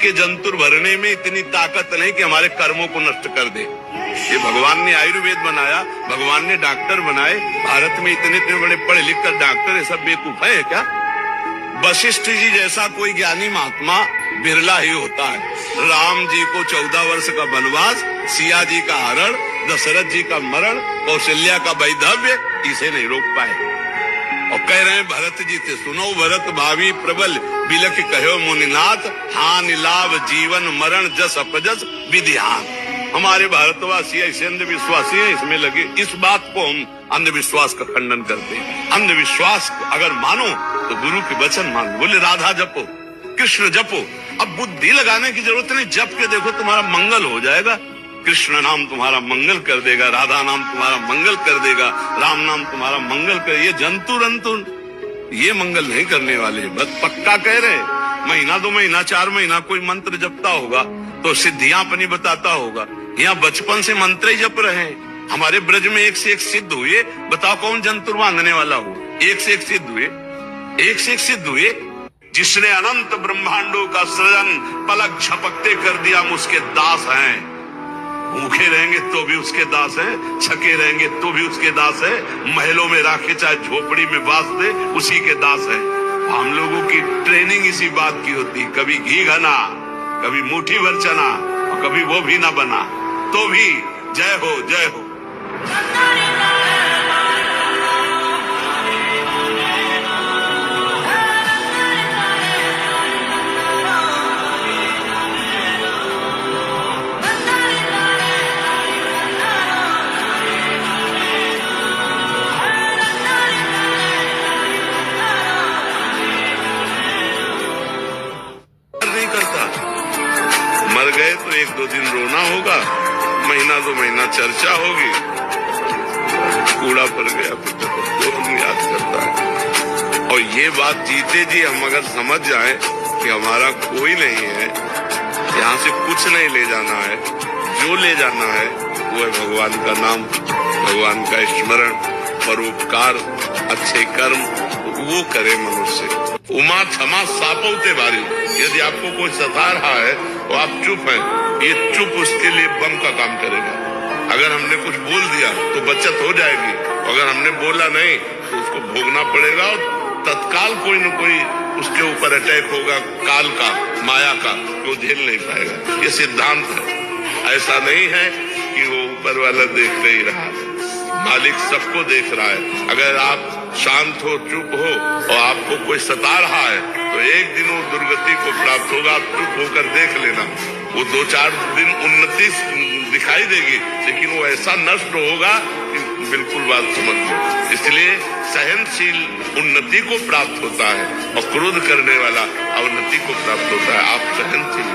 के जंतुर भरने में इतनी ताकत नहीं कि हमारे कर्मों को नष्ट कर दे। ये भगवान ने आयुर्वेद बनाया, भगवान ने डॉक्टर बनाए। भारत में इतने इतने बड़े पढ़े लिख कर डॉक्टर ये सब बेवकूफ है क्या? वशिष्ठ जी जैसा कोई ज्ञानी महात्मा बिरला ही होता है। राम जी को 14 वर्ष का वनवास, सिया जी का हरण, दशरथ जी का मरण, कौशल्या का वैधव्य, इसे नहीं रोक पाए। और कह रहे हैं भरत जी से, सुनो भरत भावी प्रबल बिलख कहो मुनिनाथ, हानि लाभ जीवन मरण जस अपजस विधिहान। हमारे भारतवासी ऐसे अंधविश्वासी हैं, इसमें लगे। इस बात को हम अंधविश्वास का खंडन करते हैं। अंधविश्वास को अगर मानो तो गुरु के वचन मानो। बोले राधा जपो, कृष्ण जपो। अब बुद्धि लगाने की जरूरत नहीं, जप के देखो तुम्हारा मंगल हो जाएगा। कृष्ण नाम तुम्हारा मंगल कर देगा, राधा नाम तुम्हारा मंगल कर देगा, राम नाम तुम्हारा मंगल कर। ये जंतु रंतु ये मंगल नहीं करने वाले, बस पक्का कह रहे। महीना 2 महीना 4 महीना कोई मंत्र जपता होगा तो सिद्धियां अपनी बताता होगा। यहाँ बचपन से मंत्र ही जप रहे हैं। हमारे ब्रज में एक से एक सिद्ध हुए। बताओ कौन जंतुर बांधने वाला हो? एक से एक सिद्ध हुए, एक से एक सिद्ध हुए। जिसने अनंत ब्रह्मांडों का सृजन पलक झपकते कर दिया, हम उसके दास हैं। भूखे रहेंगे तो भी उसके दास हैं, छके रहेंगे तो भी उसके दास हैं, महलों में राखे चाहे झोपड़ी में बास दे उसी के दास हैं। हम लोगों की ट्रेनिंग इसी बात की होती, कभी घी घना, कभी मुट्ठी भर चना, और कभी वो भी ना बना तो भी जय हो जय हो। मर गए तो 1-2 दिन रोना होगा, महीना 2 महीना चर्चा होगी। कूड़ा पड़ गया तो हम याद करता है। और ये बात जीते जी हम अगर समझ जाएं कि हमारा कोई नहीं है, यहाँ से कुछ नहीं ले जाना है, जो ले जाना है वो है भगवान का नाम, भगवान का स्मरण, परोपकार, अच्छे कर्म, वो करे मनुष्य। उमा क्षमा सापौते भारी। यदि आपको कोई सता रहा है तो आप चुप हैं, ये चुप उसके लिए बम का काम करेगा। अगर हमने कुछ बोल दिया तो बचत हो जाएगी, अगर हमने बोला नहीं तो उसको भोगना पड़ेगा और तत्काल कोई न कोई उसके ऊपर अटैक होगा, काल का, माया का, वो झेल नहीं पाएगा। ये सिद्धांत है। ऐसा नहीं है कि वो ऊपर वाला देख ही रहा है, मालिक सबको देख रहा है। अगर आप शांत हो, चुप हो और आपको कोई सता रहा है तो एक दिन वो दुर्गति को प्राप्त होगा। आप चुप होकर देख लेना, वो 2-4 दिन उन्नति दिखाई देगी, लेकिन वो ऐसा नष्ट होगा कि बिल्कुल बात समझ लो। इसलिए सहनशील उन्नति को प्राप्त होता है और क्रोध करने वाला अवनति को प्राप्त होता है। आप सहनशील